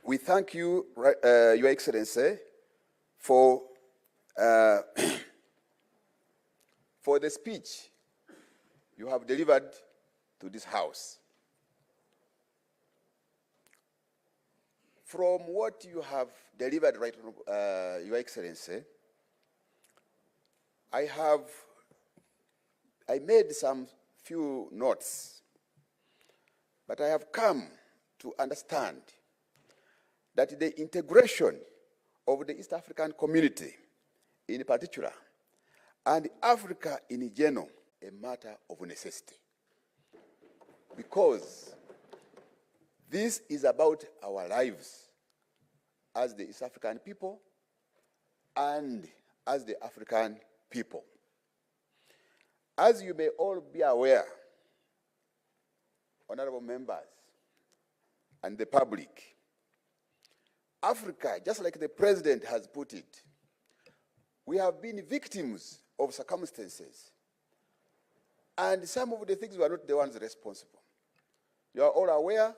We thank you, Your Excellency, for the speech you have delivered to this House. From what you have delivered, Your Excellency, I made some few notes, but I have come to understand that the integration of the East African community in particular, and Africa in general, a matter of necessity. Because this is about our lives as the East African people and as the African people. As you may all be aware, honorable members and the public, Africa, just like the president has put it, we have been victims of circumstances. And some of the things were not the ones responsible. You are all aware,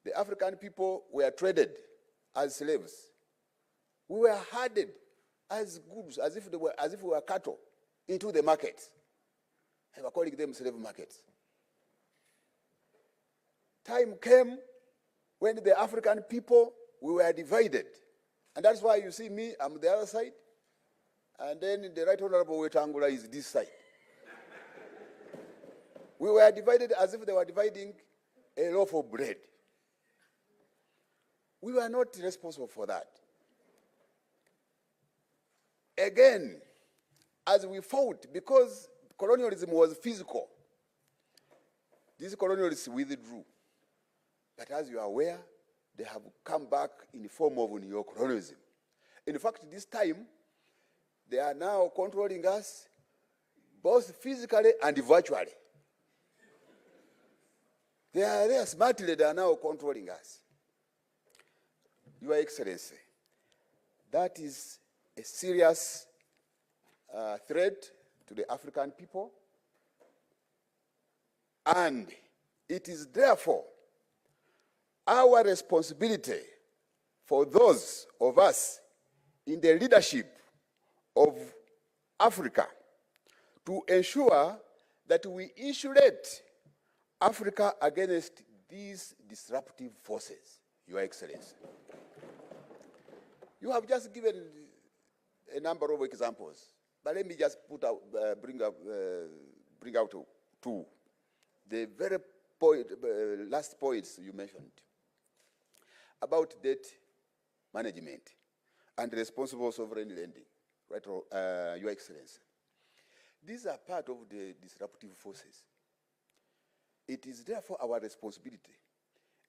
the African people were traded as slaves. We were herded as goods, as if we were cattle, into the markets. They were calling them slave markets. Time came when the African people, we were divided. And that's why you see me, I'm the other side, and then the Right Honorable Wetangula is this side. We were divided as if they were dividing a loaf of bread. We were not responsible for that. Again, as we fought, because colonialism was physical, these colonialists withdrew. But as you are aware, they have come back in the form of neo-colonialism. In fact, this time, they are now controlling us both physically and virtually. They are there smartly, they are now controlling us. Your Excellency, that is a serious threat to the African people, and it is therefore our responsibility for those of us in the leadership of Africa to ensure that we insulate Africa against these disruptive forces, Your Excellency. You have just given a number of examples, but let me just bring out two. The very last points you mentioned about debt management and responsible sovereign lending, right, Your Excellency. These are part of the disruptive forces. It is therefore our responsibility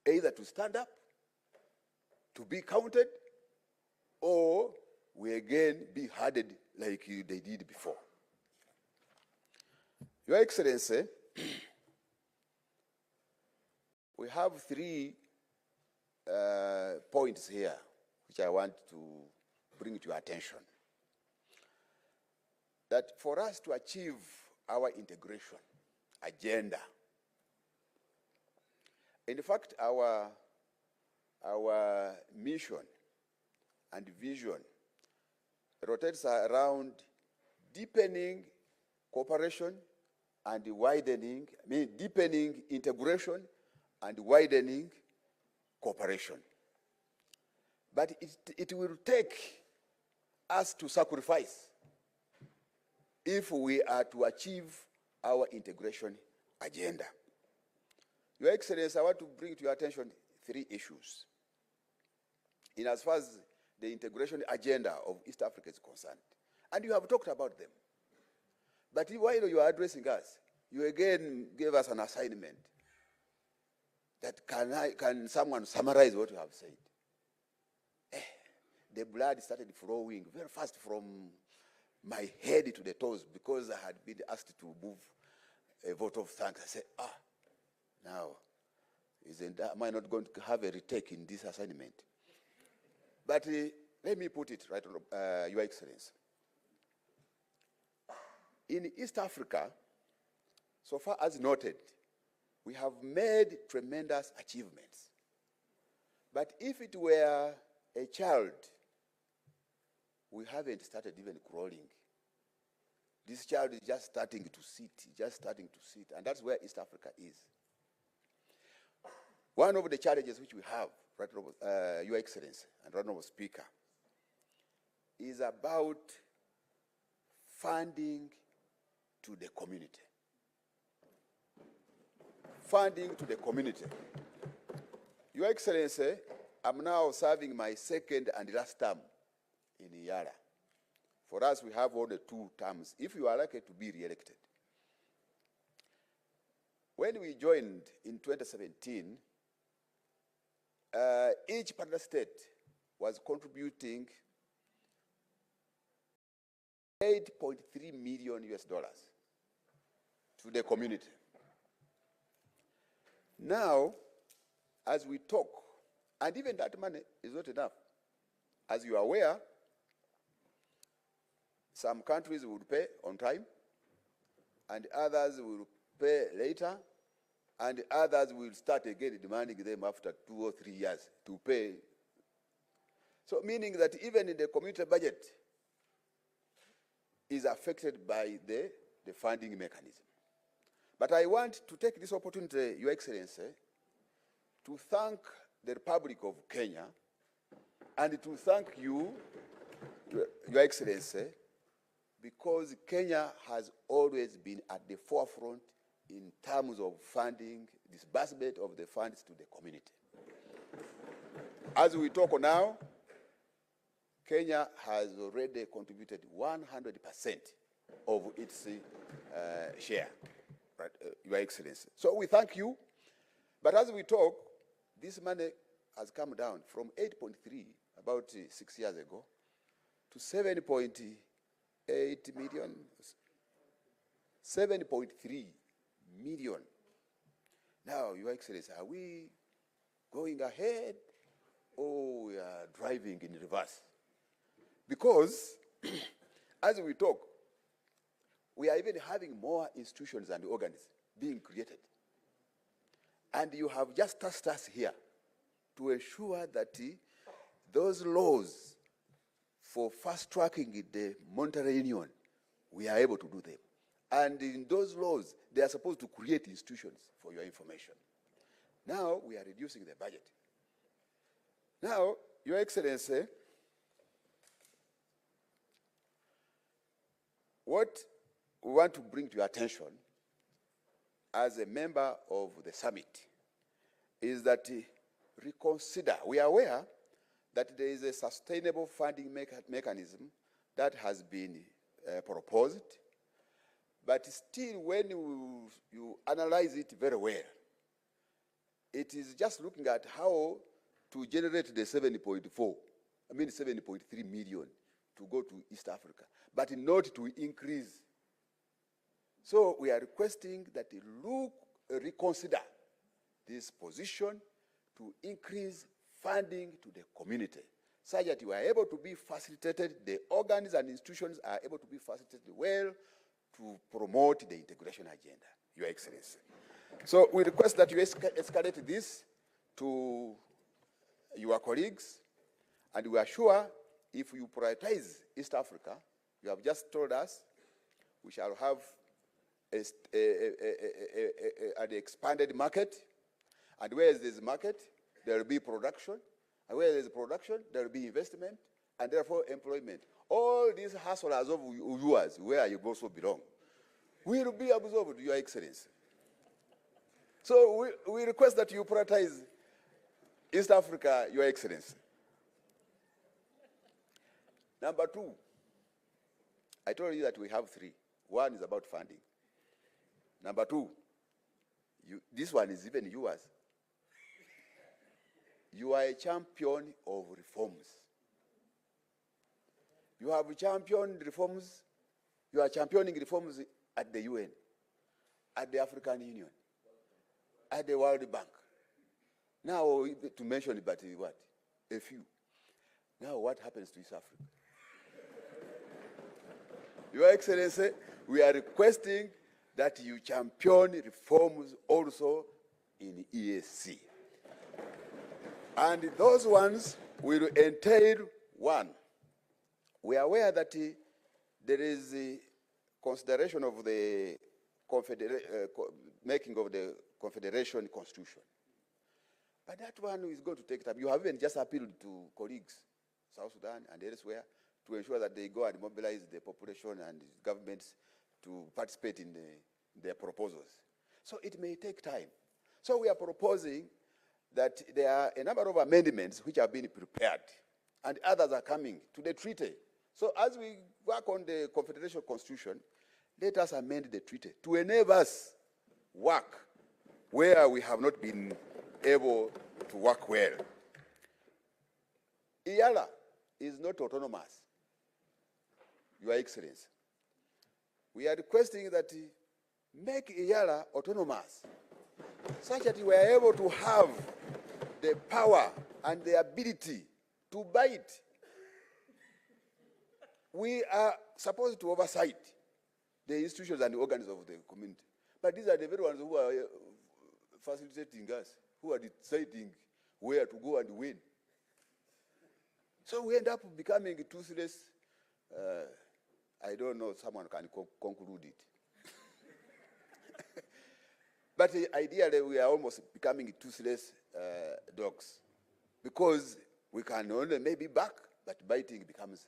either to stand up, to be counted, or we again be hardened like they did before. Your Excellency, we have three points here which I want to bring to your attention. That for us to achieve our integration agenda, in fact, our mission and vision rotates around deepening cooperation and widening, deepening integration and widening cooperation. But it will take us to sacrifice if we are to achieve our integration agenda. Your Excellency, I want to bring to your attention three issues in as far as the integration agenda of East Africa is concerned. And you have talked about them. But while you are addressing us, you again gave us an assignment that can someone summarize what you have said? The blood started flowing very fast from my head to the toes because I had been asked to move a vote of thanks. I said, now, am I not going to have a retake in this assignment? But let me put it right on, Your Excellency. In East Africa, so far as noted, we have made tremendous achievements. But if it were a child, we haven't started even crawling. This child is just starting to sit, and that's where East Africa is. One of the challenges which we have, right, Your Excellency and Honorable Speaker, is about funding to the community. Funding to the community. Your Excellency, I'm now serving my second and last term in Yara. For us, we have only 2 terms, if you are likely to be re-elected. When we joined in 2017, each partner state was contributing $8.3 million to the community. Now, as we talk, and even that money is not enough. As you are aware, some countries will pay on time, and others will pay later, and others will start again demanding them after 2 or 3 years to pay. So meaning that even in the community budget is affected by the funding mechanism. But I want to take this opportunity, Your Excellency, to thank the Republic of Kenya and to thank you, Your Excellency, because Kenya has always been at the forefront in terms of funding, disbursement of the funds to the community. As we talk now, Kenya has already contributed 100% of its share, right, Your Excellency. So we thank you, but as we talk, this money has come down from 8.3 about 6 years ago to 7.8 million, 7.3 million. Now, Your Excellency, are we going ahead or we are driving in reverse? Because as we talk, we are even having more institutions and organs being created. And you have just tasked us here to ensure that those laws for fast-tracking the monetary union, we are able to do them. And in those laws, they are supposed to create institutions, for your information. Now, we are reducing the budget. Now, Your Excellency, what we want to bring to your attention as a member of the summit is that reconsider. We are aware that there is a sustainable funding mechanism that has been proposed, but still when you analyze it very well, it is just looking at how to generate the 7.3 million to go to East Africa, but not to increase. So we are requesting that you reconsider this position to increase funding to the community, such that you are able to be facilitated, the organs and institutions are able to be facilitated well to promote the integration agenda, Your Excellency. So we request that you escalate this to your colleagues, and we are sure if you prioritize East Africa, you have just told us, we shall have an expanded market, and where there is market, there will be production, and where there is production, there will be investment, and therefore employment. All these hustlers of yours, where you also belong, will be absorbed, Your Excellency. So we request that you prioritize East Africa, Your Excellency. Number two, I told you that we have three. One is about funding. Number two, this one is even yours. You are a champion of reforms. You have championed reforms. You are championing reforms at the UN, at the African Union, at the World Bank. Now, to mention it, but what? A few. Now, what happens to East Africa? Your Excellency, we are requesting that you champion reforms also in EAC. And those ones will entail, one, we are aware that there is a consideration of the making of the Confederation Constitution. But that one is going to take time. You have even just appealed to colleagues, South Sudan and elsewhere, to ensure that they go and mobilize the population and governments to participate in their proposals. So it may take time. So we are proposing that there are a number of amendments which have been prepared, and others are coming to the treaty. So as we work on the Confederation Constitution, let us amend the treaty to enable us work where we have not been able to work well. IALA is not autonomous, Your Excellency. We are requesting that make IALA autonomous, such that we are able to have the power and the ability to bite. We are supposed to oversight the institutions and the organs of the community. But these are the very ones who are facilitating us, who are deciding where to go and when. So we end up becoming toothless. I don't know, someone can conclude it. But ideally, we are almost becoming toothless dogs, because we can only maybe bark, but biting becomes